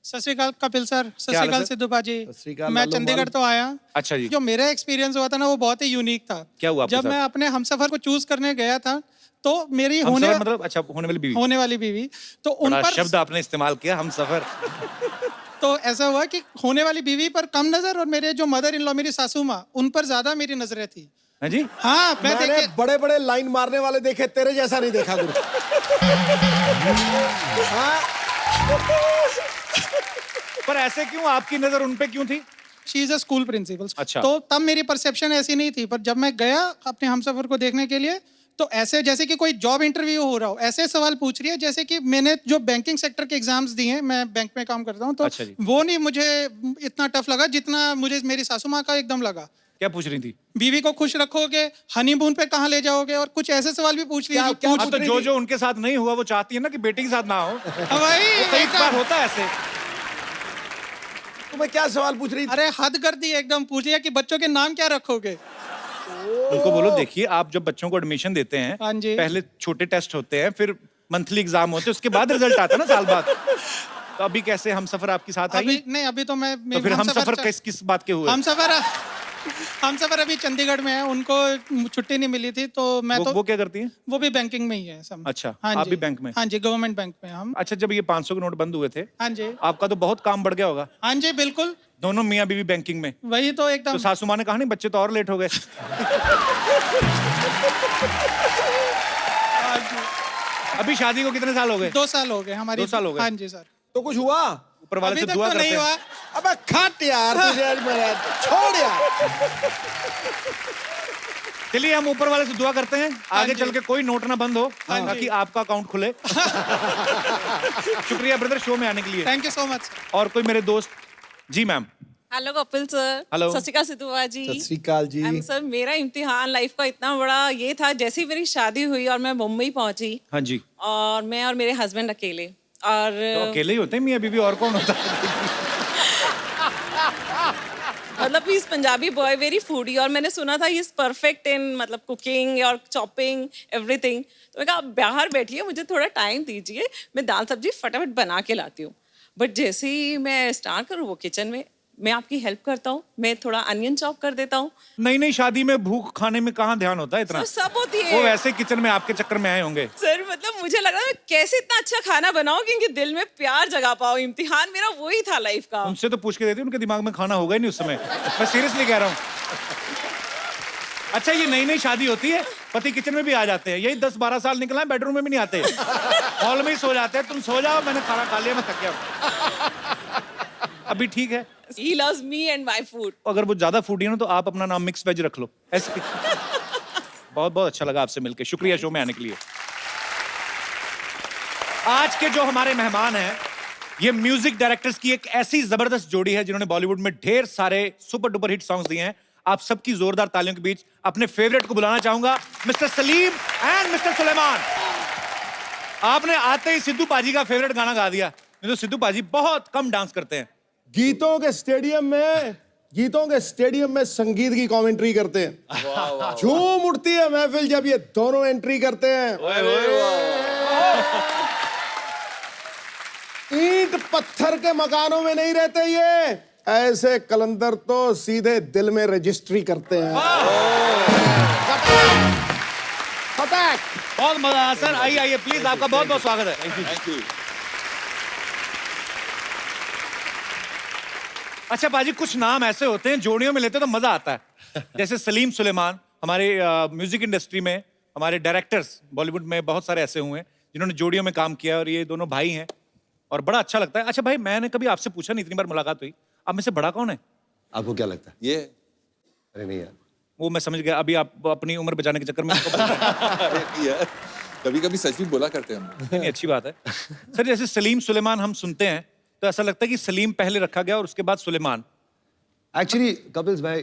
सत श्री अकाल कपिल सर, सत क्या श्री हाल है अकाल सर? सिद्धू बाजी। सत श्री अकाल मैं लालू चंडीगढ़ माल। तो आया। अच्छा जी। जो मेरा एक्सपीरियंस हुआ था ना वो बहुत ही यूनिक था। क्या हुआ आपके जब साथ? मैं अपने हमसफर को चूज करने गया था तो मेरी हम सफर मतलब अच्छा होने वाली बीवी। होने वाली बीवी तो उन बड़ा पर शब्द आपने इस्तेमाल किया, हम सफर। तो ऐसा हुआ कि होने वाली बीवी पर कम नजर और मेरे जो मदर इन लॉ मेरी सासू माँ उन पर ज्यादा मेरी नजरें थी। हैं जी? हाँ मैं मैंने देखे बड़े बड़े लाइन मारने वाले देखे, तेरे जैसा नहीं देखा गुरु। हाँ? पर ऐसे क्यों, आपकी नजर उन पे क्यों थी? She is a school principal. अच्छा। तो तब मेरी परसेप्शन ऐसी नहीं थी, पर जब मैं गया अपने हमसफर को देखने के लिए तो ऐसे जैसे कि कोई जॉब इंटरव्यू हो रहा हो ऐसे सवाल पूछ रही है जैसे कि मैंने जो बैंकिंग सेक्टर के एग्जाम्स दिए हैं, मैं बैंक में काम करता हूँ, तो अच्छा जी। वो नहीं मुझे इतना टफ लगा जितना मुझे मेरी सासू माँ का एकदम लगा। क्या पूछ रही थी? बीवी को खुश रखोगे, हनीमून पे कहाँ ले जाओगे, और कुछ ऐसे सवाल भी पूछ क्या- ली। क्या अब पूछ तो रही जो थी? जो उनके साथ नहीं हुआ वो चाहती है ना कि बेटी के साथ ना हो। वही कई एकदम। बार होता है ऐसे। तुम्हें क्या सवाल पूछ रही थी? अरे हद कर दी एकदम, पूछ लिया कि बच्चों के नाम क्या रखोगे। उनको बोलो देखिए आप जब बच्चों को एडमिशन देते हैं, हाँ जी। पहले छोटे टेस्ट होते हैं, फिर मंथली एग्जाम होते हैं, उसके बाद रिजल्ट आता है ना साल बाद। तो अभी कैसे हम सफर आपके साथ आई? अभी नहीं, अभी तो मैं तो फिर हम सफर किस किस बात के हुए? हम सफर अभी चंडीगढ़ में है, उनको छुट्टी नहीं मिली थी तो मैं वो, तो वो क्या करती हैं? वो भी बैंकिंग में ही है सब। अच्छा, हाँ आप जी। भी बैंक में? हाँ जी, गवर्नमेंट बैंक में हम। अच्छा, जब ये 500 के नोट बंद हुए थे, हाँ जी। आपका तो बहुत काम बढ़ गया होगा। हाँ जी बिल्कुल, दोनों मियाँ बीवी बैंकिंग में। वही तो तो एकदम। सासू माँ ने कहा नहीं बच्चे तो और लेट हो गए। हाँ जी। अभी शादी को कितने साल हो गए? 2 साल हो गए हमारी। 2 साल हो गए? हाँ जी सर। तो कुछ हुआ? ऊपर वाले अभी से तक दुआ तो करते नहीं हैं। हुआ। अबे खट यार, तुझे आज मेरा छोड़ यार। चलिए हम ऊपर वाले से दुआ करते हैं आगे जी। चल के कोई नोट ना बंद हो, हाँ ताकि जी। आपका अकाउंट खुले। शुक्रिया ब्रदर शो में आने के लिए। Thank you so much. और कोई मेरे दोस्त? जी ma'am. Hello Kapil sir. Hello. Sat Shri अकाल सिद्धू बाजी। सत श्री अकाल जी। सर मेरा इम्तिहान लाइफ का इतना बड़ा ये था, जैसे ही मेरी शादी हुई और मैं मुंबई पहुंची हाँ जी। और मैं और मेरे हस्बैंड अकेले और तो अकेले ही होते हैं मियाँ बीवी, और कौन होता है? मतलब इस पंजाबी बॉय वेरी फूडी, और मैंने सुना था इज परफेक्ट इन मतलब कुकिंग और चॉपिंग एवरीथिंग। तो मैं कहा आप बाहर बैठिए, मुझे थोड़ा टाइम दीजिए, मैं दाल सब्जी फटाफट बना के लाती हूँ। बट जैसे ही मैं स्टार्ट करूँ वो किचन में, मैं आपकी हेल्प करता हूँ, मैं थोड़ा अनियन चॉप कर देता हूँ। नहीं नहीं, शादी में भूख खाने में कहाँ ध्यान होता है इतना? तो सब होती वो है वैसे किचन में आपके चक्कर में आए होंगे। सर। मतलब मुझे लग रहा है मैं कैसे इतना अच्छा खाना बनाऊं कि इनके दिल में प्यार जगा पाऊं। इम्तिहान मेरा वही था लाइफ का। उनसे तो पूछ के देती, उनके दिमाग में खाना होगा ही नहीं उस समय। मैं सीरियसली कह रहा हूँ। अच्छा, ये नई नई शादी होती है, पति किचन में भी आ जाते हैं, यही 10-12 साल निकला है, बेडरूम में भी नहीं आते, हॉल में ही सो जाते हैं। तुम सो जाओ, मैंने खाना खा लिया, मैं थक गया। अभी ठीक है। He loves me and my food. अगर वो ज्यादा फूडी है ना तो आप अपना नाम मिक्स वेज रख लो ऐसे। बहुत बहुत अच्छा लगा आपसे मिलकर, शुक्रिया शो में आने के लिए। आज के जो हमारे मेहमान हैं, ये म्यूजिक डायरेक्टर्स की एक ऐसी जबरदस्त जोड़ी है जिन्होंने बॉलीवुड में ढेर सारे सुपर डुपर हिट सॉन्ग्स दिए हैं। आप सबकी जोरदार तालियों के बीच अपने फेवरेट को बुलाना चाहूंगा, mister Salim and mister Sulaiman. आपने आते ही सिद्धू पाजी का फेवरेट गाना गा दिया, नहीं तो सिद्धू पाजी बहुत कम डांस करते हैं। गीतों के स्टेडियम में संगीत की कमेंट्री करते हैं। झूम उठती है महफिल जब ये दोनों एंट्री करते हैं। ईंट पत्थर के मकानों में नहीं रहते ये, ऐसे कलंदर तो सीधे दिल में रजिस्ट्री करते हैं। फटाक। बहुत मजा आया सर, आइए आइए प्लीज, आपका बहुत बहुत स्वागत है। Thank you. अच्छा बाजी, कुछ नाम ऐसे होते हैं जोड़ियों में लेते तो मजा आता है। जैसे सलीम सुलेमान, हमारे म्यूजिक इंडस्ट्री में हमारे डायरेक्टर्स बॉलीवुड में बहुत सारे ऐसे हुए हैं जिन्होंने जोड़ियों में काम किया, और ये दोनों भाई हैं और बड़ा अच्छा लगता है। अच्छा भाई, मैंने कभी आपसे पूछा नहीं, इतनी बार मुलाकात हुई, आप में से बड़ा कौन है? आपको क्या लगता है? ये अरे नहीं यार, वो मैं समझ गया, अभी आप अपनी उम्र बचाने के चक्कर में उसको बता रहे हैं। यार कभी कभी सच भी बोला करते हैं हम। नहीं, अच्छी बात है सर। जैसे सलीम सुलेमान हम सुनते हैं तो ऐसा लगता है कि सलीम पहले रखा गया और उसके बाद सुलेमान। एक्चुअली कपिल्स भाई,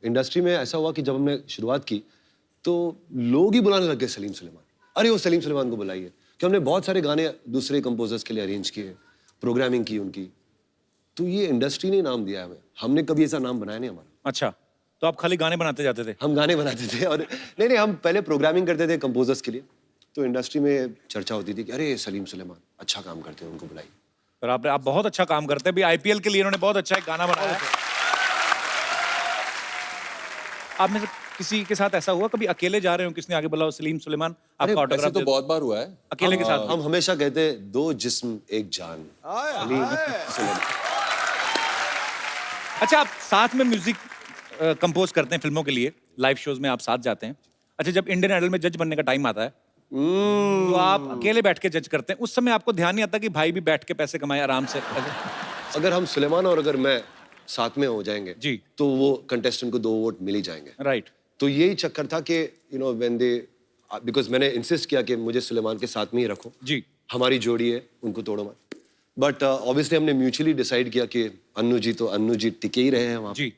इंडस्ट्री में ऐसा हुआ कि जब हमने शुरुआत की तो लोग ही बुलाने लग गए सलीम सुलेमान। अरे वो सलीम सुलेमान को बुलाइए, कि हमने बहुत सारे गाने दूसरे कंपोजर्स के लिए अरेंज किए, प्रोग्रामिंग की उनकी, तो ये इंडस्ट्री ने नाम दिया हमें, हमने कभी ऐसा नाम बनाया नहीं हमारा। अच्छा, तो आप खाली गाने बनाते जाते थे? हम गाने बनाते थे और नहीं, हम पहले प्रोग्रामिंग करते थे कंपोजर्स के लिए, तो इंडस्ट्री में चर्चा होती थी कि अरे सलीम सुलेमान अच्छा काम करते हैं, उनको बुलाइए। पर आप बहुत अच्छा काम करते हैं। अभी आईपीएल के लिए इन्होंने बहुत अच्छा एक गाना बनाया है। आप में से किसी के साथ ऐसा हुआ कभी अकेले जा रहे हो, किसने आगे बोला सलीम सुलेमान आपका ऐसे ऑटोग्राफ तो बहुत बार हुआ है। अकेले के साथ? हम हमेशा कहते हैं 2 जिस्म 1 जान। सलीम सुलेमान। अच्छा, आप साथ में म्यूजिक कंपोज करते हैं फिल्मों के लिए, लाइव शोज में आप साथ जाते हैं। अच्छा, जब इंडियन आइडल में जज बनने का टाइम आता है तो आप अकेले बैठ के जज करते हैं, उस समय आपको ध्यान नहीं आता कि भाई भी बैठ के पैसे कमाए आराम से? अगर हम सुलेमान और अगर मैं साथ में हो जाएंगे जी। तो वो कंटेस्टेंट को 2 वोट मिल ही जाएंगे। राइट। तो यही चक्कर था कि you know when they, because मैंने इंसिस्ट किया कि मुझे सुलेमान के साथ में ही रखो, जी। हमारी जोड़ी है, उनको तोड़ो मत। बट ऑब्वियसली हमने म्यूचुअली डिसाइड किया कि अन्नू जी टिके ही रहे हैं वहाँ जी।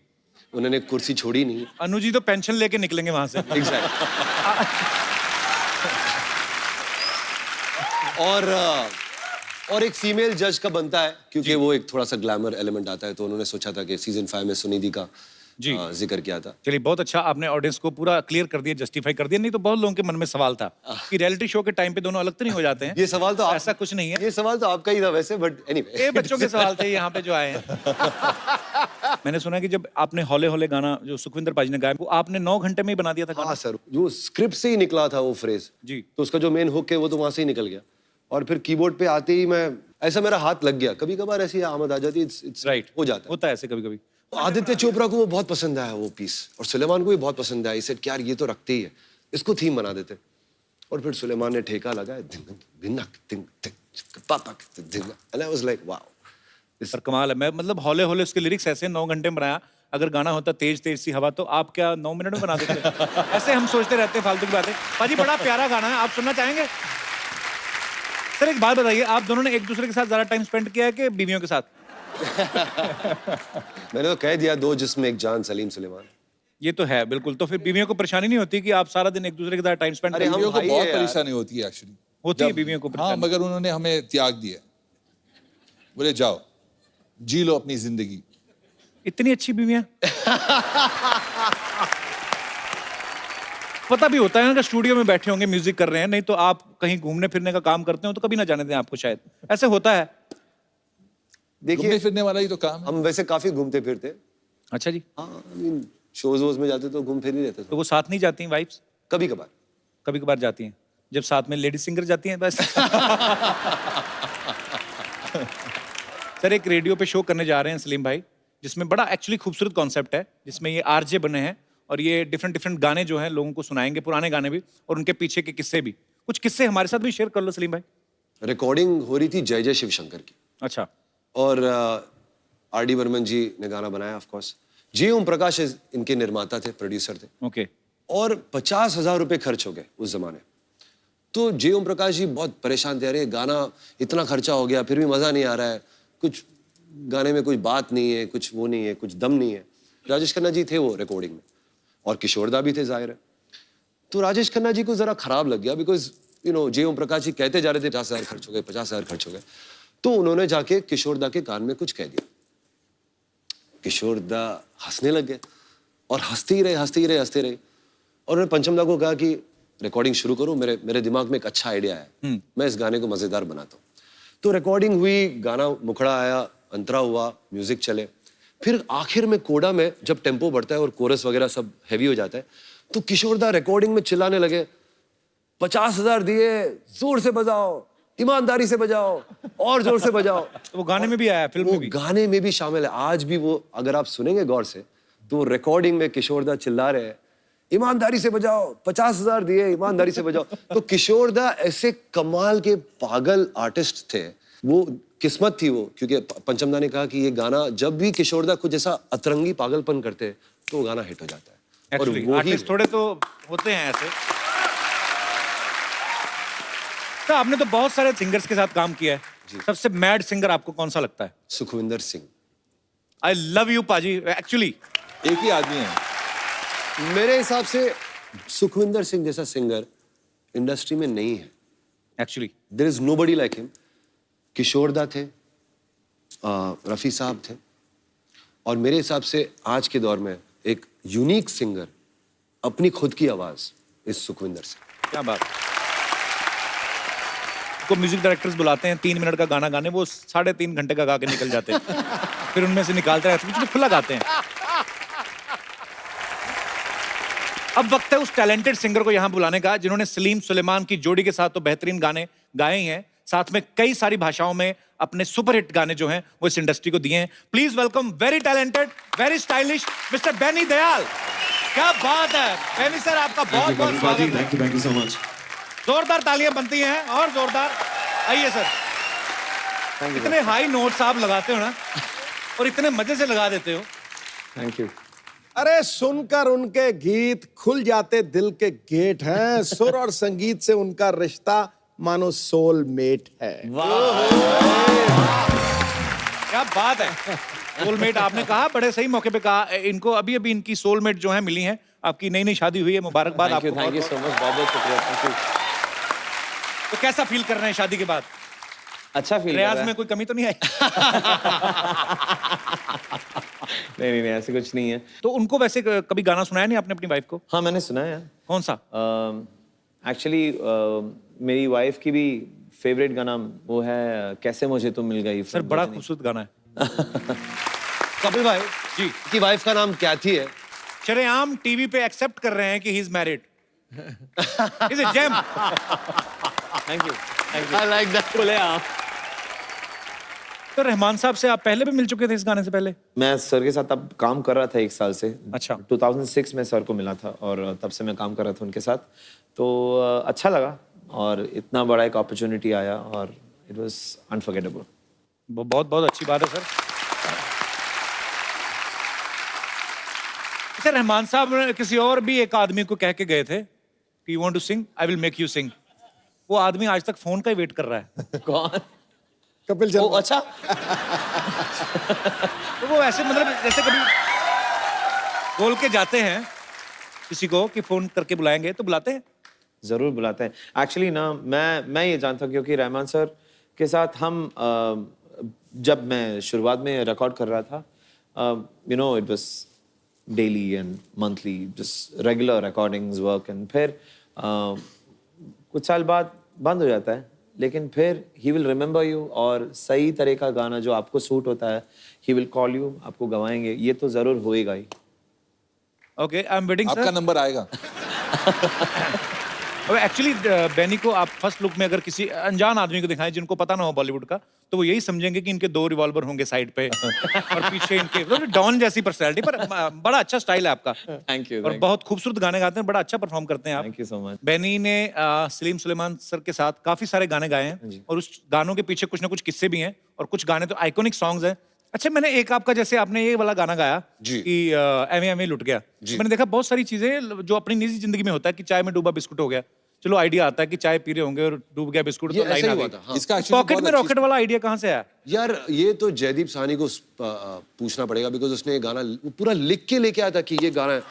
उन्होंने कुर्सी छोड़ी नहीं। अनु जी तो पेंशन लेके निकलेंगे वहां से। और एक फीमेल जज का बनता है क्योंकि वो एक थोड़ा सा ग्लैमर एलिमेंट आता है, तो उन्होंने सोचा था कि सीजन 5 में सुनिधि का जिक्र किया था। चलिए, बहुत अच्छा, आपने ऑडियंस को पूरा क्लियर कर दिया, जस्टिफाई कर दिया। नहीं तो बहुत लोगों के मन में सवाल था कि रियलिटी शो के टाइम पे दोनों अलग तो नहीं हो जाते हैं? ये सवाल तो ऐसा कुछ नहीं है। ये सवाल तो आपका ही था वैसे, बट एनीवे ये बच्चों के सवाल थे यहाँ पे जो आए हैं। मैंने सुना कि जब आपने हौले हौले गाना जो सुखविंदर पाजी ने गाया, वो आपने 9 घंटे में ही बना दिया था गाना? हाँ सर, जो स्क्रिप्ट से ही निकला था वो फ्रेज जी। तो उसका जो मेन हुक है वो तो वहां से ही निकल गया, और फिर कीबोर्ड पे आते ही मैं ऐसा मेरा हाथ लग गया। कभी कभार ऐसी आमद आ जाती है, राइट, हो जाता है, होता है ऐसे कभी कभी। आदित्य चोपड़ा को वो बहुत पसंद आया वो पीस, और सुलेमान को भी बहुत पसंद आया। इसे यार ये तो रखते ही है, इसको थीम बना देते। और फिर सुलेमान ने ठेका लगाया, and I was like, wow. पर कमाल है। मैं मतलब हौले हौले उसके लिरिक्स ऐसे 9 घंटे में बनाया। अगर गाना होता तेज तेज सी हवा तो आप क्या 9 मिनट में बना देते? ऐसे हम सोचते रहते हैं फालतू की बातें। पाजी, बड़ा प्यारा गाना है, आप सुनना चाहेंगे? सर एक बात बताइए, आप दोनों ने एक दूसरे के साथ ज्यादा टाइम स्पेंड किया है कि बीवियों के साथ? मैंने तो कह दिया 2 जिस्म 1 जान, सलीम सुलेमान। ये तो है बिल्कुल। तो फिर बीवियों को परेशानी नहीं होती कि आप सारा दिन एक दूसरे के साथ टाइम स्पेंड अरे करते हम हो? बीवियों को भाई बहुत है यार। परेशानी होती है एक्चुअली। होती है बीवियों को हाँ, परेशानी। मगर उन्होंने हमें त्याग दिया। बोले जाओ जी लो अपनी जिंदगी। इतनी अच्छी बीवियां। पता भी होता है ना कि स्टूडियो में बैठे होंगे म्यूजिक कर रहे हैं, नहीं तो आप कहीं घूमने फिरने का काम करते हो तो कभी ना जाने दें आपको, शायद ऐसे होता है। घूमने देखिए फिरने वाला ही तो काम है। हम वैसे काफी घूमते फिरते, अच्छा जी। हाँ, शोज वोज में जाते तो घूम फिर ही रहते तो वो साथ नहीं जाती हैं वाइफ्स? कभी कभार। कभी कभार जाती हैं, जब साथ में लेडी सिंगर जाती हैं बस। सर एक रेडियो पे शो करने जा रहे हैं सलीम भाई, जिसमें बड़ा एक्चुअली खूबसूरत कॉन्सेप्ट है, जिसमें ये आरजे बने हैं और ये डिफरेंट डिफरेंट गाने जो हैं लोगों को सुनाएंगे, पुराने गाने भी और उनके पीछे के किस्से भी। कुछ किस्से हमारे साथ भी शेयर कर लो सलीम भाई। रिकॉर्डिंग हो रही थी जय जय शिवशंकर की, अच्छा। और आर.डी. बर्मन जी ने गाना बनाया ऑफ कोर्स। जी ओम प्रकाश इनके निर्माता थे, प्रोड्यूसर थे, ओके। और 50,000 रुपए खर्च हो गए उस जमाने। तो जे ओम प्रकाश जी बहुत परेशान थे, अरे गाना इतना खर्चा हो गया फिर भी मजा नहीं आ रहा है, कुछ गाने में कुछ बात नहीं है, कुछ वो नहीं है, कुछ दम नहीं है। राजेश खन्ना जी थे वो रिकॉर्डिंग में, और किशोरदा भी थे जाहिर है। तो राजेश खन्ना जी को जरा खराब लग गया, बिकॉज यू नो जे ओम प्रकाश जी कहते जा रहे थे 50,000 खर्च हो गए, 50,000 खर्च हो गए। तो उन्होंने जाके किशोरदा के कान में कुछ कह दिया। किशोरदा हंसने लग गए, और हंसते ही रहे। और उन्होंने पंचमदा को कहा कि रिकॉर्डिंग शुरू करो, मेरे दिमाग में एक अच्छा आइडिया है, मैं इस गाने को मजेदार बनाता हूँ। तो रिकॉर्डिंग हुई, गाना मुखड़ा आया, अंतरा हुआ, म्यूजिक चले। फिर आखिर में कोडा में जब टेम्पो बढ़ता है और कोरस वगैरह सब हैवी हो जाता है, तो किशोरदा रिकॉर्डिंग में चिल्लाने लगे, 50,000 दिए, जोर से बजाओ, ईमानदारी से बजाओ, और जोर से बजाओ। वो गाने में भी आया, फिल्म में भी। गाने में भी शामिल है। आज भी वो अगर आप सुनेंगे गौर से तो रिकॉर्डिंग में किशोरदा चिल्ला रहे हैं, ईमानदारी से बजाओ, 50,000 दिए, ईमानदारी से बजाओ। तो किशोरदा ऐसे कमाल के पागल आर्टिस्ट थे, वो किस्मत थी वो, क्योंकि पंचमदा ने कहा कि ये गाना जब भी किशोरदा कुछ ऐसा अतरंगी पागलपन करते हैं तो वो गाना हिट हो जाता है। और Actually, वो ही आर्टिस्ट थोड़े तो होते हैं ऐसे। तो आपने तो बहुत सारे सिंगर्स के साथ काम किया है, सबसे मैड सिंगर आपको कौन सा लगता है? Sukhwinder Singh. I love you पाजी। एक्चुअली एक ही आदमी है। मेरे हिसाब से सुखविंदर सिंह जैसा सिंगर इंडस्ट्री में नहीं है। Actually there is nobody like him. किशोरदा थे, रफी साहब थे, और मेरे हिसाब से आज के दौर में एक यूनिक सिंगर अपनी खुद की आवाज इस सुखविंदर सिंह। क्या बात। को म्यूजिक डायरेक्टर्स बुलाते हैं 3 मिनट का गाना गाने, वो 3.5 घंटे का गा के निकल जाते हैं। फिर उनमें से निकालते हैं, बीच में खुला गाते हैं। अब वक्त है उस टैलेंटेड सिंगर को यहाँ बुलाने का जिन्होंने सलीम सुलेमान की जोड़ी के साथ तो बेहतरीन गाने गाए ही हैं, साथ में कई सारी भाषाओं में अपने सुपरहिट गाने जो हैं वो इस इंडस्ट्री को दिए हैं। Please welcome very talented, very stylish mister Benny Dayal. क्या बात है बेनी सर, आपका बहुत बहुत स्वागत है। Thank you so much. जोरदार तालियां बनती हैं और जोरदार। आइए सर। इतने हाई नोट्स आप लगाते हो ना, और इतने मजे से लगा देते हो। Thank you. अरे सुनकर उनके गीत खुल जाते दिल के गेट हैं। सुर और संगीत से उनका रिश्ता मानो सोलमेट है। क्या बात है। सोलमेट आपने कहा, बड़े सही मौके पे कहा। इनको अभी अभी इनकी सोलमेट जो है मिली हैं। आपकी नई नई शादी हुई है, मुबारकबाद आपको। थैंक यू सो मच, बहुत बहुत शुक्रिया। Thank you. तो कैसा फील कर रहे हैं शादी के बाद? अच्छा फील रियाज में कोई कमी तो नहीं आई? नहीं, ऐसे कुछ नहीं है। तो उनको वैसे कभी गाना सुनाया नहीं आपने अपनी वाइफ को? हाँ, मैंने सुना है। कौन सा? एक्चुअली मेरी वाइफ की भी फेवरेट गाना वो है कैसे मुझे तुम मिल गई। सर बड़ा खूबसूरत गाना है। कपिल भाई जी, की वाइफ का नाम कैथी है। शरेआम टीवी पे एक्सेप्ट कर रहे हैं कि he is married. Is a gem. Thank you. I like that. बोले आप। तो रहमान साहब से आप पहले भी मिल चुके थे इस गाने से पहले? मैं सर के साथ अब काम कर रहा था 1 साल से। अच्छा। 2006 में सर को मिला था और तब से मैं काम कर रहा था उनके साथ। तो अच्छा लगा और इतना बड़ा एक अपॉर्चुनिटी आया और इट वाज अनफॉरगेटेबल। बहुत बहुत अच्छी बात है सर। सर रहमान साहब किसी और भी एक आदमी को कह के गए थे कि you want to sing, I will make you sing. वो आदमी आज तक फोन का ही वेट कर रहा है। कौन? कपिल ओ, शर्मा। अच्छा। तो वो ऐसे मतलब जैसे कभी बोल के जाते हैं किसी को कि फोन करके बुलाएंगे, तो बुलाते हैं? जरूर बुलाते हैं। एक्चुअली ना मैं ये जानता हूँ क्योंकि रहमान सर के साथ हम जब मैं शुरुआत में रिकॉर्ड कर रहा था, you know it was daily and monthly just regular recordings work, and फिर कुछ साल बाद बंद हो जाता है, लेकिन फिर ही विल रिमेंबर यू और सही तरह का गाना जो आपको सूट होता है ही विल कॉल यू, आपको गवाएंगे। ये तो जरूर होएगा ही। ओके, आई एम वेटिंग आपका सर। नंबर आएगा। एक्चुअली बेनी को आप फर्स्ट लुक में अगर किसी अनजान आदमी को दिखाएं जिनको पता ना हो बॉलीवुड का, तो वो यही समझेंगे कि इनके 2 रिवॉल्वर होंगे साइड पे और पीछे इनके डॉन जैसी पर्सनैलिटी। पर बड़ा अच्छा स्टाइल है आपका। Thank you. और बहुत खूबसूरत गाने गाते हैं, बड़ा अच्छा परफॉर्म करते हैं आप। Thank you so much. Benny ने सलीम सुलेमान सर के साथ काफी सारे गाने गाए हैं और उस गानों के पीछे कुछ ना कुछ किस्से भी हैं और कुछ गाने तो आइकॉनिक सॉन्ग्स हैं। अच्छा, मैंने एक आपका जैसे आपने ये वाला गाना गाया जी। कि एवे एवे लुट गया, मैंने देखा बहुत सारी चीजें जो अपनी निजी जिंदगी में होता है कि चाय में डूबा बिस्कुट हो गया। चलो आइडिया आता है कि चाय पी रहे होंगे और डूब गया बिस्कुट, तो ये लाइन ऐसा आ ही हुआ गई। था, हाँ। इसका actually पॉकेट बहुत में अच्छी- रॉकेट वाला आइडिया कहाँ से आया? यार ये तो जयदीप साहनी को पूछना पड़ेगा, बिकॉज उसने ये गाना पूरा लिख के लेके आया था कि ये गाना है।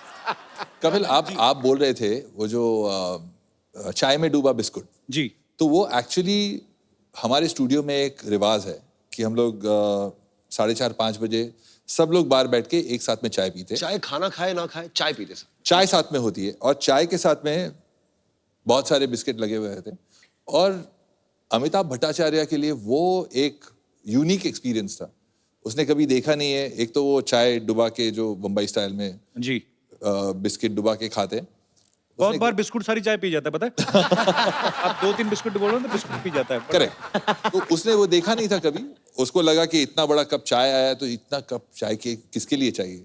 कपिल, आप बोल रहे थे वो जो चाय में डूबा बिस्कुट, जी, तो वो एक्चुअली हमारे स्टूडियो में एक रिवाज है कि हम लोग 4:30-5 बजे सब लोग बाहर बैठ के एक साथ में चाय पीते हैं। चाहे खाना खाए ना खाए, चाय पीते सब। चाय साथ में होती है और चाय के साथ में बहुत सारे बिस्किट लगे हुए थे। और अमिताभ भट्टाचार्य के लिए वो एक यूनिक एक्सपीरियंस था। उसने कभी देखा नहीं है, एक तो वो चाय डुबा के जो बम्बई स्टाइल में जी, बिस्किट डुबा के खाते हैं। बहुत बार बिस्कुट सारी चाय पी जाता है, पता है? आप 2-3 बिस्कुट बोलो तो बिस्कुट पी जाता है। करेक्ट। तो उसने वो देखा नहीं था कभी। उसको लगा कि इतना बड़ा कप चाय आया है तो इतना कप चाय के किसके लिए चाहिए।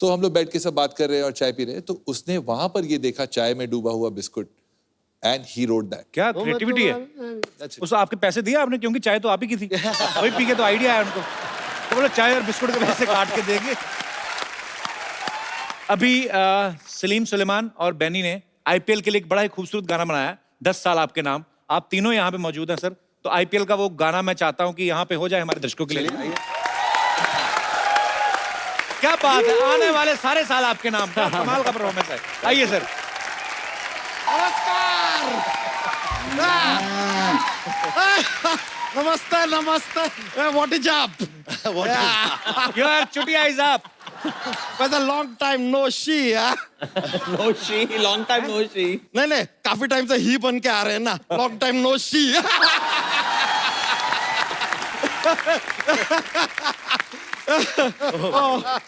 तो हम लोग बैठ के सब बात कर रहे हैं और चाय पी रहे हैं, तो उसने वहां पर ये देखा चाय में डूबा हुआ biscuit, and he wrote that. क्या क्रिएटिविटी है। उस आपके पैसे दिए आपने, क्योंकि चाय तो आप ही की थी। वही पी के तो आइडिया आया उनको, तो बोला चाय और बिस्कुट के पैसे काट के देंगे। अभी सलीम सुलेमान और बेनी ने आईपीएल के लिए एक बड़ा ही खूबसूरत गाना बनाया, 10 साल आपके नाम। आप तीनों यहाँ पे मौजूद हैं सर, तो आईपीएल का वो गाना मैं चाहता हूँ कि यहाँ पे हो जाए हमारे दर्शकों के लिए। क्या बात है, आने वाले सारे साल आपके नाम। क्या कमाल का परफॉर्मेंस है। आइए सर। नमस्ते नमस्ते। What is up? योर चुटिया इज अप। वैसे long time no see. No see, long time no see. नहीं काफी टाइम से ही बन के आ रहे हैं ना, लॉन्ग टाइम नो शी।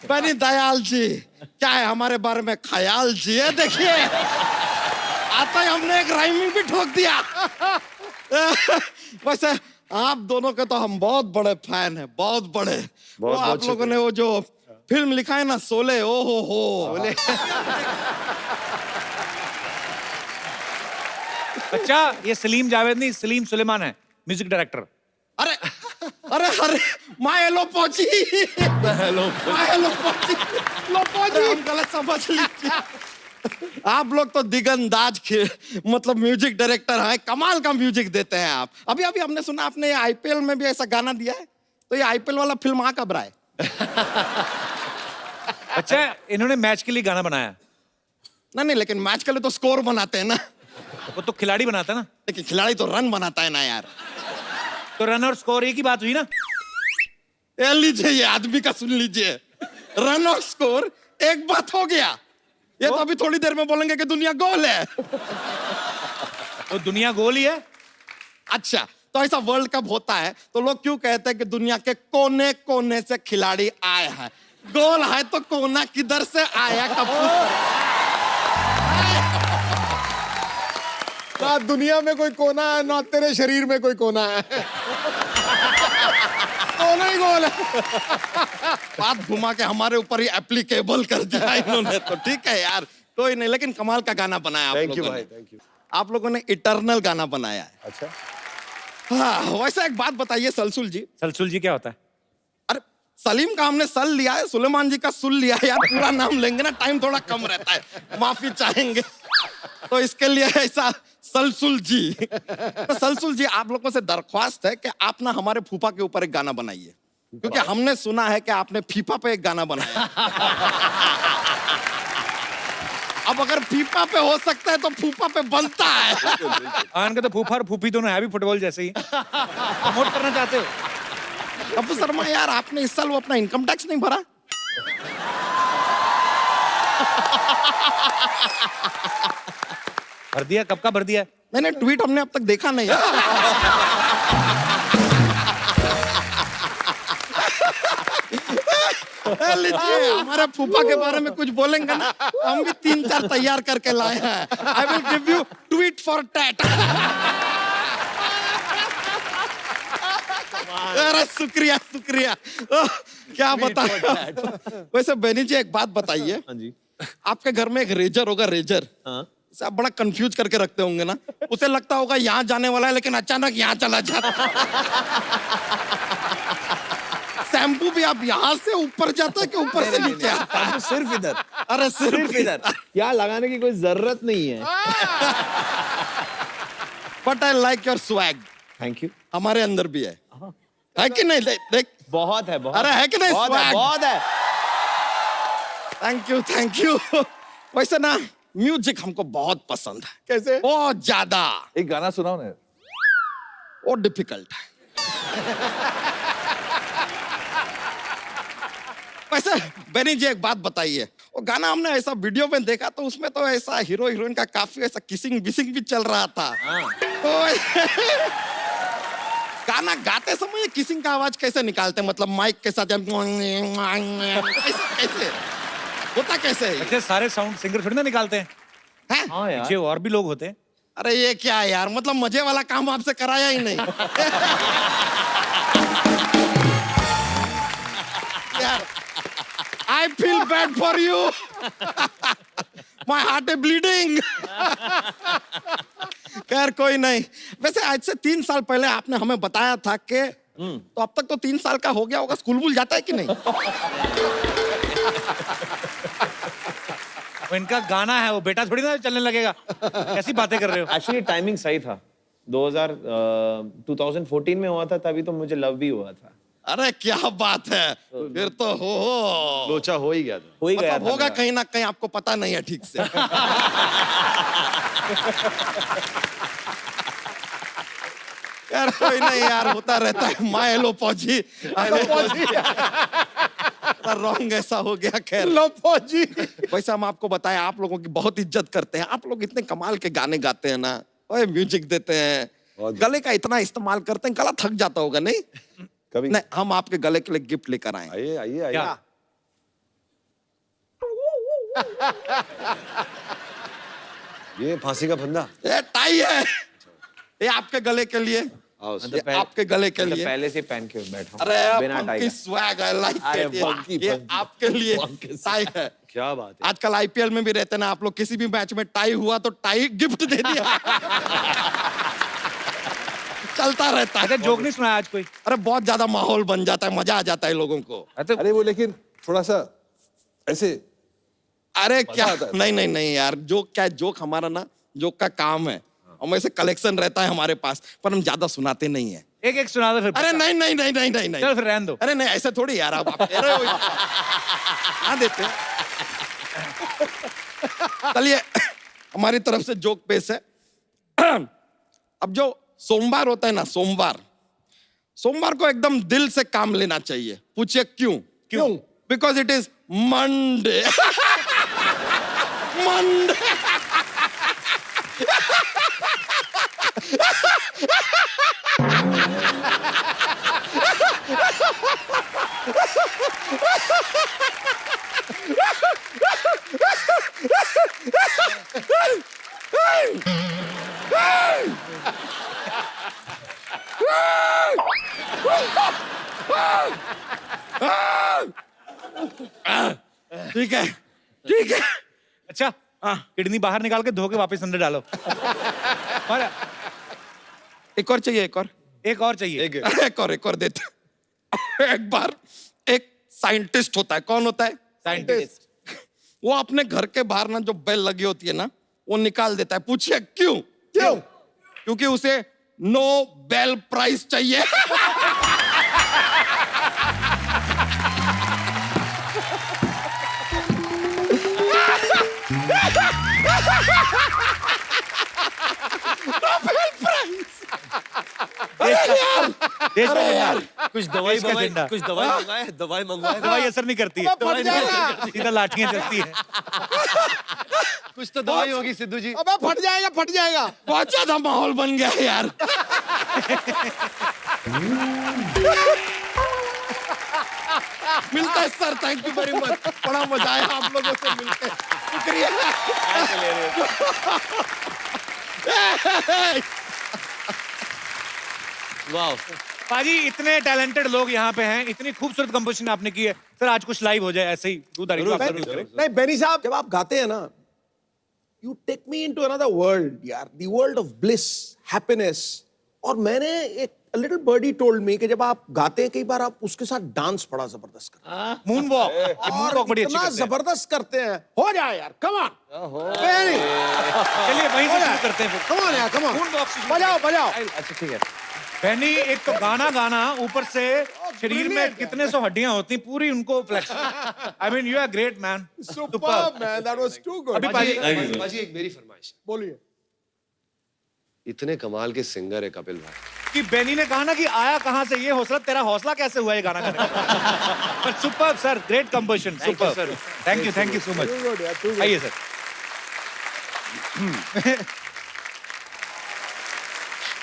बनी दयाल जी, क्या है हमारे बारे में ख्याल जी है? देखिए आता ही हमने एक राइमिंग भी ठोक दिया। वैसे आप दोनों के तो हम बहुत बड़े फैन हैं, बहुत बड़े। वो आप लोगों ने वो जो फिल्म लिखा है ना, शोले, ओ हो। अच्छा, ये सलीम जावेद नहीं, सलीम सुलेमान है, म्यूजिक डायरेक्टर। अरे अरे अरे माय लो पहुंची, हम गलत समझ लीजिए। आप लोग तो दिगंदाज मतलब म्यूजिक डायरेक्टर हैं, कमाल का म्यूजिक देते हैं आप। अभी अभी हमने सुना आपने आईपीएल में भी ऐसा गाना दिया है, तो ये आईपीएल वाला फिल्म आ कब रहा है? अच्छा, इन्होंने मैच के लिए गाना बनाया। नहीं, लेकिन मैच के लिए तो स्कोर बनाते हैं ना। वो तो खिलाड़ी बनाता है ना। लेकिन खिलाड़ी तो रन बनाता है ना यार। तो रन और स्कोर एक ही बात हुई ना। ये लीजिए, ये आदमी का सुन लीजिए, रन और स्कोर एक बात हो गया। ये तो अभी थोड़ी देर में बोलेंगे कि दुनिया गोल है। तो दुनिया गोल ही है। अच्छा, तो ऐसा वर्ल्ड कप होता है तो लोग क्यों कहते हैं कि दुनिया के कोने कोने से खिलाड़ी आए हैं? गोल है तो कोना किधर से आया? ना दुनिया में कोई कोना है, ना तेरे शरीर में कोई कोना है। कोना ही गोल है। बात घुमा के हमारे ऊपर ही एप्लीकेबल कर दिया इन्होंने। तो ठीक है यार, कोई नहीं, लेकिन कमाल का गाना बनाया आप थैंक यू लोगों भाई, ने। Thank you. आप लोगों ने इटर्नल गाना बनाया है। अच्छा, हाँ, वैसे एक बात बताइए सलसुल जी। सलसुल जी क्या होता है? अरे सलीम का हमने सल लिया है, सुलेमान जी का सुल लिया है यार। पूरा नाम लेंगे ना, टाइम थोड़ा कम रहता है, माफी चाहेंगे। तो इसके लिए ऐसा सलसुल जी। तो सलसुल जी, आप लोगों से दरख्वास्त है कि आप ना हमारे फूफा के ऊपर एक गाना बनाइए, क्योंकि हमने सुना है कि आपने फीफा पे एक गाना बनाया। अब अगर फीफा पे हो सकता है तो फूफा पे बनता है। आन का तो फूफा और फूफी दोनों है भी फुटबॉल जैसे ही। प्रमोट करना चाहते हो? अबू शर्मा यार, आपने इस साल वो अपना इनकम टैक्स नहीं भरा? भर दिया? कब का भर दिया? नहीं, ट्वीट हमने अब तक देखा नहीं है। लीजिए, हमारे फूफा के बारे में कुछ बोलेंगे ना, हम भी 3-4 तैयार करके लाए हैं। I will give you tweet for tat. अरे शुक्रिया शुक्रिया। क्या बता। वैसे बेनी जी, एक बात बताइए। हाँ जी। आपके घर में एक रेजर होगा, रेजर। हाँ। आप बड़ा कंफ्यूज करके रखते होंगे ना। उसे लगता होगा यहाँ जाने वाला है, लेकिन अचानक यहाँ चला जाता। शैम्पू भी आप यहाँ से ऊपर जाता है कि ऊपर से नीचे आता है? सिर्फ इधर। अरे सिर्फ इधर। यहाँ लगाने की कोई जरूरत नहीं है। But I like your swag. Thank you. हमारे अंदर भी है कि नहीं? देख, बहुत है, बहुत। अरे है कि नहीं? बहुत है, swag? बहुत है। Thank you, thank you. वैसे ना म्यूजिक हमको बहुत पसंद है। कैसे? बहुत ज्यादा। एक गाना सुनाओ ना। वो डिफिकल्ट है। वैसे बेनी जी, एक बात बताइए, वो गाना हमने ऐसा वीडियो में देखा तो उसमें तो ऐसा हीरो हीरोइन का काफी ऐसा किसिंग बिसिंग भी चल रहा था। तो गाना गाते समय किसिंग का आवाज कैसे निकालते हैं? मतलब माइक के साथ कैसे होता, कैसे है? अच्छा, सारे साउंड सिंगर थोड़ी ना निकालते हैं। हैं? हाँ यार। पीछे और भी लोग होते हैं। अरे ये क्या है यार, मतलब मजे वाला काम आपसे कराया ही नहीं। यार, I feel bad for you. My heart is bleeding. खैर कोई नहीं। वैसे आज से 3 साल पहले आपने हमें बताया था कि तो अब तक तो 3 साल का हो गया होगा, स्कूल भूल जाता है कि नहीं? वो इनका गाना है, वो बेटा थोड़ी ना चलने लगेगा। कैसी बातें कर रहे हो? एक्चुअली टाइमिंग सही था। 2014 में हुआ था, तभी तो मुझे लव भी हुआ था। अरे क्या बात है, फिर तो हो लोचा हो ही गया था। हो ही गया मतलब था होगा मेरा। कहीं ना कहीं, आपको पता नहीं है ठीक से। यार कोई नहीं यार, होता रहता है। माय हेलो पौजी, रॉन्ग ऐसा हो गया। खैर लो फौजी। वैसे हम आपको बताएं, आप लोगों की बहुत इज्जत करते हैं। आप लोग इतने कमाल के गाने गाते हैं ना, ओए म्यूजिक देते हैं, गले का इतना इस्तेमाल करते हैं, गला थक जाता होगा नहीं? कभी नहीं, हम आपके गले के लिए गिफ्ट लेकर आए हैं। आइए आइए आइए। क्या? ये फांसी का फंदा। ये टाई है, ये आपके गले के लिए, आओ ये आपके गले के लिए। पहले से पहन के बैठा हूं, अरे बिना टाई फंकी का। स्वैग है, लाइक अरे इट। funky, ये funky। आपके लिए टाई है। क्या बात है। आजकल आईपीएल में भी रहते ना आप लोग, किसी भी मैच में टाई हुआ तो टाई गिफ्ट दे दिया। चलता रहता अच्छा है। जोक नहीं सुनाया आज कोई? अरे बहुत ज्यादा माहौल बन जाता है, मजा आ जाता है लोगों को। अरे वो लेकिन थोड़ा सा ऐसे अरे क्या, आता है। नहीं यार, जोक क्या, जोक हमारा ना, जोक का काम है, हम ऐसे कलेक्शन रहता है हमारे पास, पर हम ज्यादा सुनाते नहीं है। एक एक सुना दो फिर। अरे नहीं। चल फिर रहने दो। अरे नहीं, ऐसे थोड़ी यार, आप कह रहे हो हाँ देते हैं। चलिए, हमारी तरफ से जोक पेश है। अब जो सोमवार होता है ना, सोमवार को एकदम दिल से काम लेना चाहिए। पूछिए क्यों? Because it is Monday. Monday. ठीक है। अच्छा किडनी बाहर निकाल के धो के वापस अंदर डालो। और एक और चाहिए, एक और चाहिए। एक और देते। एक बार एक साइंटिस्ट होता है, कौन होता है? साइंटिस्ट। वो अपने घर के बाहर ना जो बेल लगी होती है ना, वो निकाल देता है। पूछिए क्यों? क्योंकि उसे नोबेल प्राइज चाहिए। देश का यार कुछ दवाई देश का झंडा। कुछ दवाई मंगाए, दवाई मंगवाए। दवाई असर नहीं करती है, फट जाएगा। सीधा लाठियां चलती है। कुछ तो दवाई होगी सिद्धू जी। अबे फट जाएगा। बहुत ज्यादा माहौल बन गया है यार। मिलता है sir, thank you very much, बड़ा मजा आया आप लोगों से मिलकर, शुक्रिया। वाह। पाजी इतने टैलेंटेड लोग यहाँ पे हैं, इतनी खूबसूरत कंपोजिशन आपने की है। सर आज कुछ लाइव हो जाए ऐसे ही दूधारी को आप जरूर करें। नहीं बेनी साहब, जब आप गाते हैं ना, you take me into another world यार, the world of bliss, happiness. और मैंने एक लिटिल बर्डी टोल्ड मी कि जब आप गाते हैं कई बार आप उसके साथ डांस बड़ा जबरदस्त करते हैं। मून वॉक बड़ी अच्छी इतना करते हैं। जबरदस्त करते हैं। हो जाए यार, कम ऑन। वेरी चलिए वहीं से शुरू करते हैं फिर। कम ऑन यार, कम ऑन। मून वॉक से शुरू बजाओ। अच्छा ठीक है। बहनी एक तो गाना ऊपर से शरीर में कितने सौ हड्डियां होती पूरी उनको flex. I mean you are great man. Super man, that was too good. अभी पाजी बाजी एक मेरी फरमाइश। बोलिए। इतने कमाल के सिंगर है कपिल भाई। कि बेनी ने कहा ना कि आया कहां से ये हौसला, तेरा हौसला कैसे हुआ ये गाना करने का? पर super sir, great composition, super sir. Thank you so much. Too good, यार, too good. आइए सर।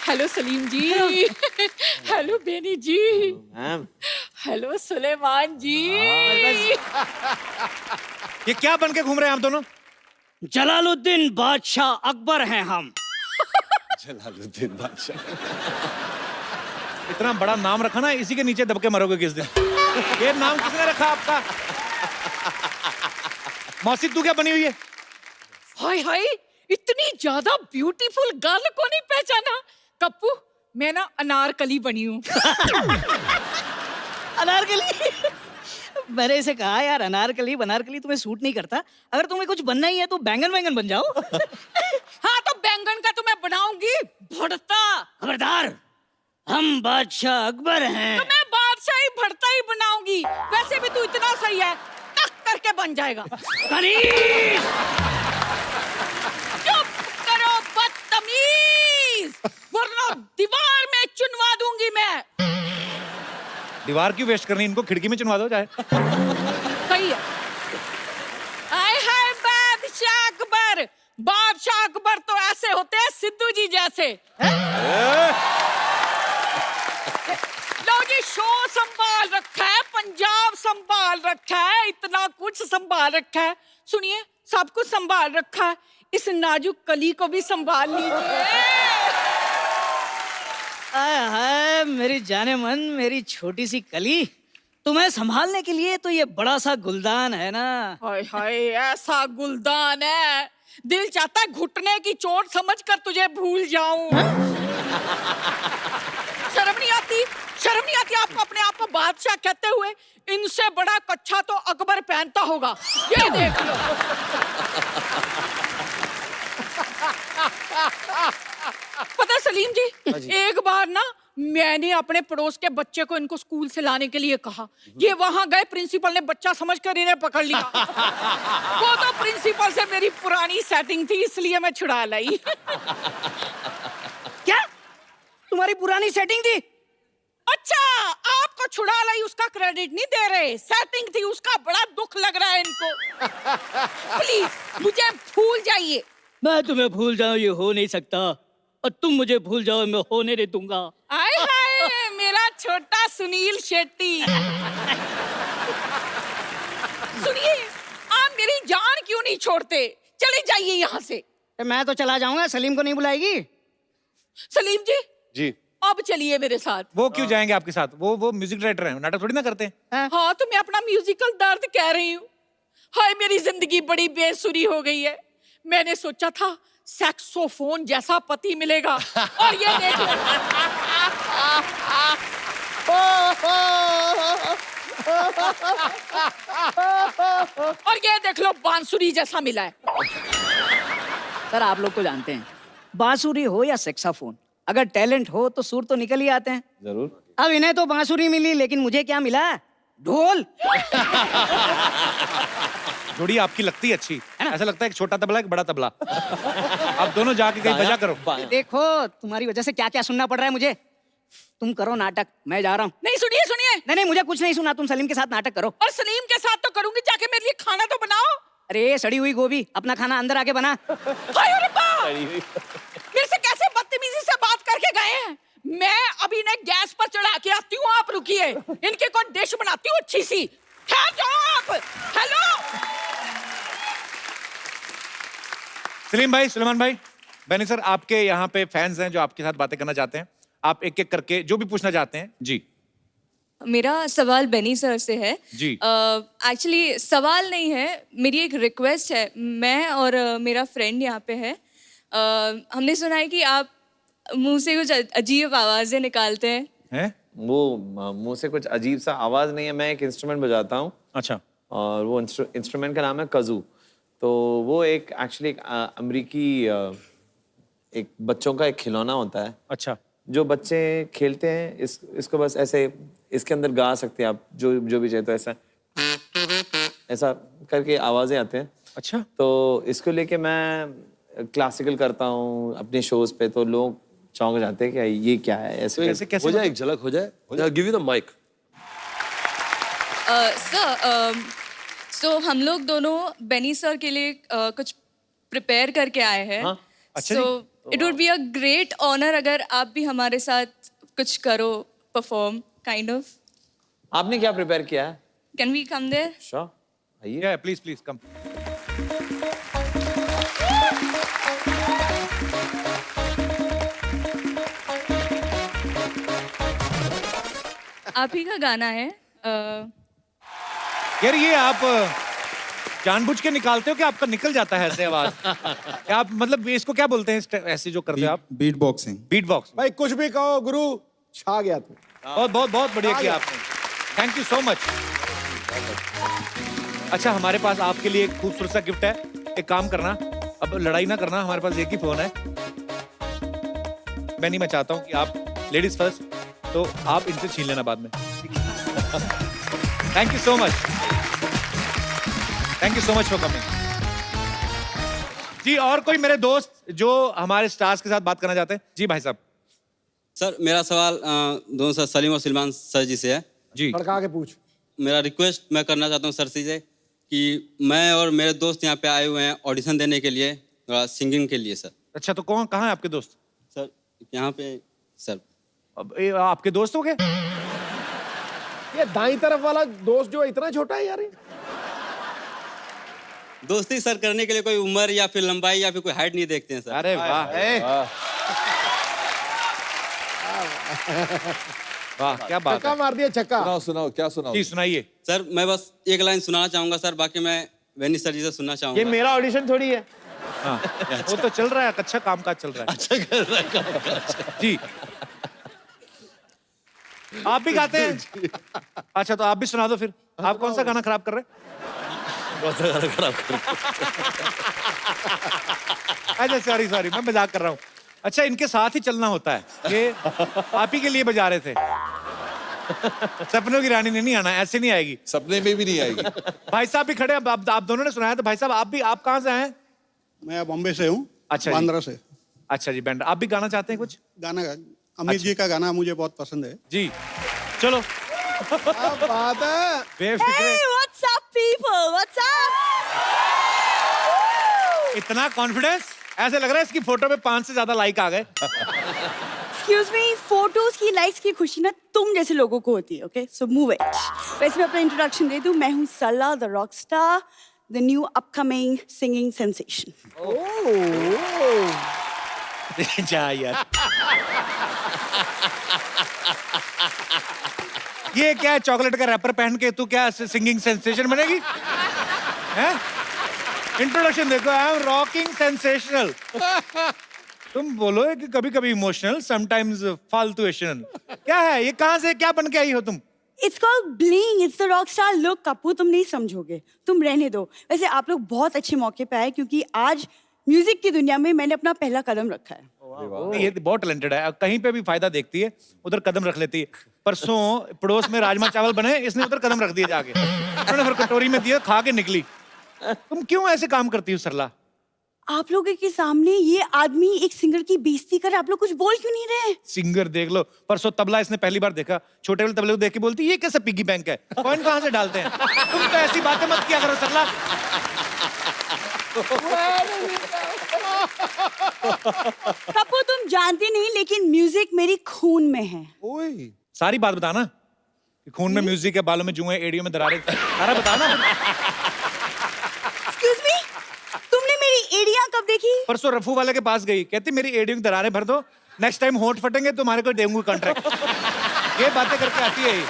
हेलो सलीम जी। हेलो बेनी जी। मैम हेलो सुलेमान जी। ये क्या बन के घूम रहे हैं आप दोनों? जलालुद्दीन बादशाह अकबर हैं हम। जलालुद्दीन बादशाह। इतना बड़ा नाम रखा ना, इसी के नीचे दबके मरोगे किस दिन। ये नाम किसने रखा आपका? मौसी तू क्या बनी हुई है? हाय हाय, इतनी ज्यादा ब्यूटीफुल गर्ल को नहीं पहचाना? कप्पू, मैं ना अनारकली बनी हूँ। अनारकली। मैंने इसे कहा यार अनारकली बनारकली तुम्हें सूट नहीं करता, अगर तुम्हें कुछ बनना ही है तो बैंगन वैंगन बन जाओ। हाँ तो बैंगन का तो मैं बनाऊंगी भरता। खबरदार, हम बादशाह अकबर हैं। तो मैं बादशाही भरता ही बनाऊंगी। वैसे भी तू इतना सही है, टक करके बन जाएगा। कनीज! चुप करो बदतमीज, वरना दीवार में चुनवा दूंगी मैं। दीवार क्यों वेस्ट करनी, इनको खिड़की में चुनवा दो चाहे। सही है। आय हाय बादशाह अकबर, बादशाह अकबर तो ऐसे होते हैं सिद्धू जी जैसे। लो कि शो संभाल रखा है, पंजाब संभाल रखा है, इतना कुछ संभाल रखा है। सुनिए, सब कुछ संभाल रखा है, इस नाजुक कली को भी संभाल लीजिए। आय हाय मेरी जाने मन, मेरी छोटी सी कली, तुम्हें संभालने के लिए तो ये बड़ा सा गुलदान है ना। हाय हाय, ऐसा गुलदान है, दिल चाहता है घुटने की चोट समझकर तुझे भूल जाऊं। शर्म नहीं आती, शर्म नहीं आती आपको अपने आप को बादशाह कहते हुए? इनसे बड़ा कच्छा तो अकबर पहनता होगा, ये देख लो। पता है सलीम जी, एक बार ना मैंने अपने पड़ोस के बच्चे को इनको स्कूल से लाने के लिए कहा। ये वहां गए, प्रिंसिपल ने बच्चा समझकर इन्हें पकड़ लिया। वो तो प्रिंसिपल से मेरी पुरानी सेटिंग थी, इसलिए मैं छुड़ा लाई। क्या तुम्हारी पुरानी सेटिंग थी? अच्छा, आपको छुड़ा लाई उसका क्रेडिट नहीं दे रहे, सेटिंग थी उसका बड़ा दुख लग रहा है इनको। प्लीज मुझे भूल जाइए। मैं तुम्हें भूल जाऊं ये हो नहीं सकता, और तुम मुझे भूल जाओ मैं होने नहीं दूंगा। आय हाय मेरा छोटा सुनील शेट्टी। सुनिए, आप मेरी जान क्यों नहीं छोड़ते? चले जाइए यहाँ से। मैं तो चला जाऊंगा, सलीम को नहीं बुलाएगी? सलीम जी, जी अब चलिए मेरे साथ। वो क्यों जाएंगे आपके साथ? वो म्यूजिक डायरेक्टर हैं, नाटक थोड़ी ना करते हैं। हाँ, तो मैं अपना म्यूजिकल दर्द कह रही हूँ। हाय मेरी जिंदगी बड़ी बेसुरी हो गई है। मैंने सोचा था सैक्सोफोन जैसा पति मिलेगा, और ये देख लो। और ये देख लो, बांसुरी जैसा मिला है। सर आप लोग तो जानते हैं, बांसुरी हो या सेक्साफोन, अगर टैलेंट हो तो सुर तो निकल ही आते हैं। जरूर। अब इन्हें तो बांसुरी मिली, लेकिन मुझे क्या मिला? ढोल। जोड़ी आपकी लगती है अच्छी, ऐसा लगता है एक छोटा तबला एक बड़ा तबला। आप दोनों जाके कहीं बजा करो। देखो तुम्हारी वजह से क्या क्या सुनना पड़ रहा है मुझे। तुम करो नाटक, मैं जा रहा हूँ। नहीं, सुनिए सुनिए। नहीं मुझे कुछ नहीं सुना, तुम सलीम के साथ नाटक करो। और सलीम के साथ तो करूंगी, जाके मेरे लिए खाना तो बनाओ। अरे सड़ी हुई गोभी, अपना खाना अंदर आके बना। हाय अरे बाप! मेरे से कैसे बदतमीजी से बात करके गए हैं। मैं अभी इन्हें गैस पर चढ़ा के आती हूँ, आप रुकिए। इनके कोई डिश बनाती हूँ अच्छी सी। ठहर जाओ आप। हेलो सलीम भाई, सुलेमान भाई, बेनी सर, आपके यहाँ पे फैंस हैं जो आपके साथ बातें करना चाहते हैं। आप एक एक करके जो भी पूछना चाहते हैं। जी मेरा सवाल बेनी सर से है। जी। एक्चुअली सवाल नहीं है, मेरी एक रिक्वेस्ट है। मैं और मेरा फ्रेंड यहाँ पे है। हमने सुना है कि आप मुंह से कुछ अजीब आवाजें निकालते हैं। हैं? वो मुंह से कुछ अजीब सा आवाज नहीं है, मैं एक इंस्ट्रूमेंट बजाता हूँ। अच्छा। और वो इंस्ट्रूमेंट का नाम है कज़ू। तो वो एक एक्चुअली एक अमेरिकी एक बच्चों का एक खिलौना होता है। अच्छा। जो बच्चे खेलते हैं, इसको बस ऐसे इसके अंदर गा सकते हैं आप जो भी चाहिए, तो ऐसा करके आवाजें आते हैं। अच्छा। तो इसको लेके मैं क्लासिकल करता हूँ अपने शोज पे, तो लोग चौंक जाते हैं कि ये क्या है। ऐसे हो जाए, एक झलक हो जाए। Give you the mic. Sir, so हम लोग दोनों बेनी सर के लिए कुछ प्रिपेयर करके आए हैं। अच्छा so it would be a great honour अगर आप भी हमारे साथ कुछ करो, परफॉर्म काइंड ऑफ। आपने क्या प्रिपेयर किया है? Can we come there? Sure, आइए। Please please come. आप ही का गाना है। यार ये आप जानबूझ के निकालते हो कि आपका निकल जाता है ऐसे आवाज? क्या आप मतलब इसको क्या बोलते हैं ऐसे जो करते हो आप? Beat boxing. Beat box. भाई कुछ भी कहो गुरु, छा गया तू। बहुत बहुत बहुत बढ़िया किया आपने, थैंक यू सो मच। अच्छा, हमारे पास आपके लिए एक खूबसूरत सा गिफ्ट है। एक काम करना, अब लड़ाई ना करना, हमारे पास एक ही फोन है। मैं चाहता हूँ कि आप लेडीज फर्स्ट, तो आप इनसे छीन लेना बाद में। Thank you so much, thank you so much for coming. जी, और कोई मेरे दोस्त जो हमारे स्टार्स के साथ बात करना चाहते हैं? जी भाई साहब। सर, मेरा सवाल दोनों सर सलीम और सलमान सर जी से है। जी। लड़का के पूछ। मेरा रिक्वेस्ट मैं करना चाहता हूँ सर से कि मैं और मेरे दोस्त यहाँ पे आए हुए हैं ऑडिशन देने के लिए, थोड़ा सिंगिंग के लिए सर। अच्छा, तो कहाँ है आपके दोस्त? सर यहाँ पे सर। अब आपके दोस्त हो गए? ये दाई तरफ वाला दोस्त जो है इतना छोटा है यार ये। दोस्ती सर करने के लिए कोई उम्र या फिर लंबाई या फिर कोई हाइट नहीं देखते हैं सर। अरे वाह वाह क्या बात छक्का है। मार दिया छक्का। सुनाओ सुनाओ क्या सुनाओ? जी सुनाइए। सर मैं बस एक लाइन सुनाना चाहूंगा सर, बाकी मैं वेनी सर जी से सुनना ये चाहूंगा। मेरा ऑडिशन थोड़ी है। हाँ वो तो चल रहा है, अच्छा काम काज चल रहा है। अच्छा कर रहा है काम। जी आप भी गाते हैं? अच्छा तो आप भी सुना दो फिर। आप कौन सा गाना खराब कर रहे हैं? अच्छा सॉरी सॉरी मैं मजाक कर रहा हूँ। अच्छा इनके साथ ही चलना होता है, ये आप ही के लिए बजा रहे थे। सपनों की रानी ने नहीं आना, ऐसे नहीं आएगी। सपने में भी नहीं आएगी। भाई साहब भी खड़े हैं, आप दोनों ने सुनाया तो भाई साहब आप कहाँ से हैं? मैं बॉम्बे से हूँ। अच्छा जी। बांद्रा से। अच्छा जी बैंड, आप भी गाना चाहते हैं कुछ? गाना अमित जी का गाना मुझे बहुत पसंद है। जी चलो। क्या बात है। Befikre what's up people? What's up? इतना कॉन्फिडेंस, ऐसे लग रहा है इसकी फोटो में 5 से ज्यादा लाइक आ गए। Excuse me, फोटोज की लाइक्स की खुशी ना तुम जैसे लोगों को होती है, ओके? So move it. वैसे मैं अपना इंट्रोडक्शन दे दूं, मैं हूँ सला the rock star, the new upcoming singing sensation. जा यार। ये क्या है, चॉकलेट का रैपर पहन के तू क्या सिंगिंग सेंसेशन बनेगी? हैं? इंट्रोडक्शन देखो, आई एम रॉकिंग सेंसेशनल। तुम बोलो कि कभी कभी इमोशनल, समटाइम्स फालतूएशनल। क्या है ये, कहाँ से क्या बन के आई हो तुम? It's called bling, it's the rock star look. Kapoor तुम नहीं समझोगे, तुम रहने दो। वैसे आप लोग बहुत अच्छे मौके पे आए क्योंकि आज म्यूजिक की दुनिया में मैंने अपना पहला कदम रखा है। ये बहुत टैलेंटेड है, कहीं पे भी फायदा देखती है उधर कदम रख लेती है। परसों पड़ोस में राजमा चावल बने, इसने उधर कदम रख दिए जाके, उन्होंने फिर कटोरी में दिया, खा के निकली। तुम क्यों ऐसे काम करती हो सरला? आप लोगों के सामने ये आदमी एक सिंगर की बेइज्जती कर, आप लोग कुछ बोल क्यों नहीं रहे? सिंगर देख लो, परसों तबला इसने पहली बार देखा, छोटे वाले तबले को देख के बोलती ये कैसा पिग्गी बैंक है, कॉइन कहाँ से डालते हैं? तुम तो ऐसी बातें मत किया करो सरला। कपूर तुम जानते नहीं, लेकिन म्यूजिक मेरी खून में है। सारी बात बताना, खून में म्यूजिक है, बालों में जुएं, एड़ियों में दरारें, सारा बताना। Excuse me? तुमने मेरी एड़ियां कब देखी? परसों रफू वाले के पास गई, कहती मेरी एड़ियों की दरारें भर दो, नेक्स्ट टाइम होंठ फटेंगे तुम्हारे को देंगे कॉन्ट्रैक्ट। ये बातें करके आती है ये।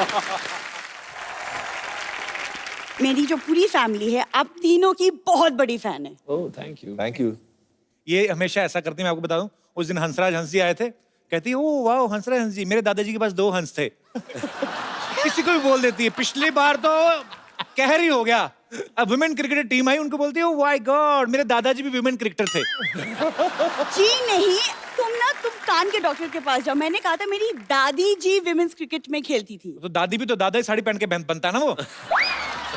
मेरी जो पूरी फैमिली है आप तीनों की बहुत बड़ी फैन है। Oh thank you. Thank you. ये हमेशा ऐसा करती है, मैं आपको बता दूं, उस दिन हंसराज हंसी आए थे, कहती ओ वाह हंसराज हंस जी, मेरे दादाजी के पास 2 हंस थे। किसी को भी बोल देती है। पिछली बार तो कहर ही हो गया, अब वुमेन क्रिकेट टीम आई, उनको बोलती है ओ माय गॉड मेरे दादाजी भी वुमेन क्रिकेटर थे। जी नहीं, तुम कान के डॉक्टर के पास जाओ। मैंने कहा था मेरी दादी जी विमेंस क्रिकेट में खेलती थी। तो दादी भी तो दादा ही साड़ी पहन के बनता है ना वो,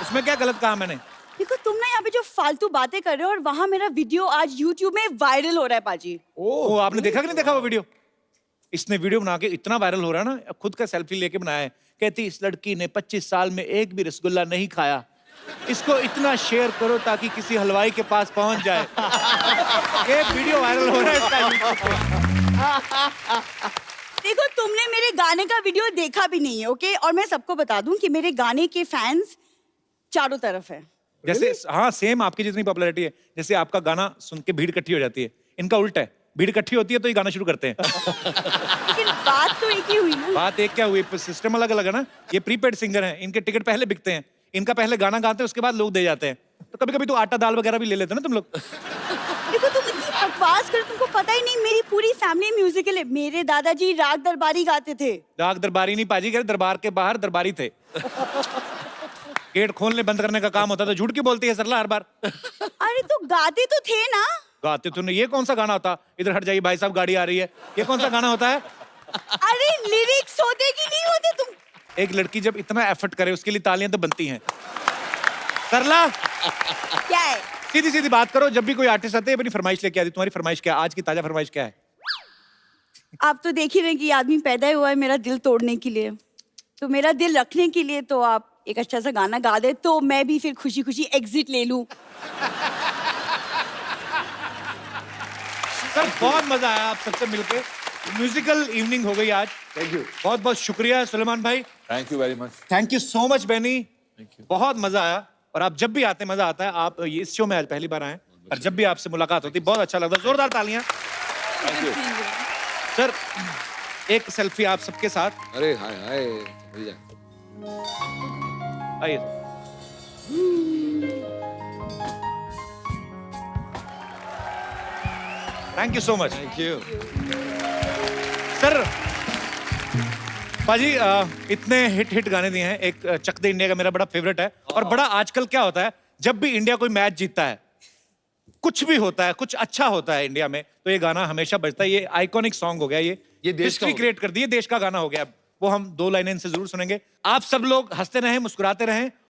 उसमें क्या गलत कहा मैंने? देखो तुम ना यहाँ पे जो फालतू बातें कर रहे हो, और वहां मेरा वीडियो आज YouTube में वायरल हो रहा है पाजी। ओ आपने देखा कि नहीं देखा वो वीडियो? इसने वीडियो बना के इतना वायरल हो रहा है ना, खुद का सेल्फी लेके बनाया है, कहती इस लड़की ने 25 साल में एक भी रसगुल्ला नहीं खाया, इसको इतना शेयर करो ताकि किसी हलवाई के पास पहुंच जाए। एक वीडियो वायरल हो रहा है इसका YouTube पे। देखो तुमने मेरे गाने का वीडियो देखा भी नहीं है, ओके? और मैं सबको बता दूं कि मेरे गाने के फैंस चारों तरफ है। जैसे हाँ सेम आपकी जितनी पॉपुलैरिटी है, जैसे आपका गाना सुन के भीड़ इकट्ठी हो जाती है, इनका उल्टा है, भीड़ इकट्ठी होती है तो ये गाना शुरू करते हैं। लेकिन बात तो एक ही हुई ना। बात एक क्या हुई, सिस्टम अलग अलग है ना। ये प्रीपेड सिंगर हैं, इनके टिकट पहले बिकते हैं, इनका पहले गाना गाते हैं, उसके बाद लोग दे जाते हैं। तो कभी कभी तो आटा दाल वगैरह भी ले लेते हैं ना तुम लोग। देखो तुम इतनी बकवास कर, तुमको पता ही नहीं मेरी पूरी फैमिली म्यूजिकल है। मेरे दादाजी राग दरबारी गाते थे। राग दरबारी नहीं पाजी, कह दरबार के बाहर दरबारी थे। गेट खोलने बंद करने का काम होता था। झूठ क्यों बोलती है सरला हर बार? अरे तो गाते तो थे ना। गाते तो नहीं, ये कौन सा गाना होता? इधर हट जाइए भाई साहब गाड़ी आ रही है, ये कौन सा गाना होता है? अरे लिरिक्स होते कि नहीं होते? तुम एक लड़की जब इतना एफर्ट करे उसके लिए तालियां तो बनती हैं। सरला क्या है? सीधी सीधी बात करो, जब भी कोई आर्टिस्ट आते हैं अपनी फरमाइश लेके आती, तुम्हारी फरमाइश क्या है? आज की ताजा फरमाइश क्या है? आप तो देख ही रहे हैं कि आदमी पैदा हुआ है मेरा दिल तोड़ने के लिए, तो मेरा दिल रखने के लिए तो आप एक अच्छा सा गाना गा दे तो मैं भी फिर खुशी खुशी एग्जिट ले लूं। सर बहुत मजा आया आप सबसे मिलके, म्यूजिकल इवनिंग हो गई आज। Thank you. बहुत बहुत शुक्रिया सुलेमान भाई। Thank you very much. Thank you so much Benny. बहुत मजा आया और आप जब भी आते हैं मजा आता है। आप ये इस शो में आज पहली बार आए और जब भी आपसे मुलाकात होती बहुत अच्छा लगता है। जोरदार तालियां। सर एक सेल्फी आप सबके साथ। अरे हाय हाय मिल जाए। आइए thank you so much. Thank you. Sir पाजी इतने हिट गाने दिए हैं। एक चक दे इंडिया का मेरा बड़ा फेवरेट है। और बड़ा आजकल क्या होता है जब भी इंडिया कोई मैच जीतता है कुछ भी होता है कुछ अच्छा होता है इंडिया में तो ये गाना हमेशा बजता है। ये आइकॉनिक सॉन्ग हो गया। ये देश का हिस्ट्री हो क्रिएट कर दी है। देश का गाना हो गया। वो हम 2 लाइनें इनसे जरूर सुनेंगे। आप सब लोग हंसते रहें मुस्कुराते रहें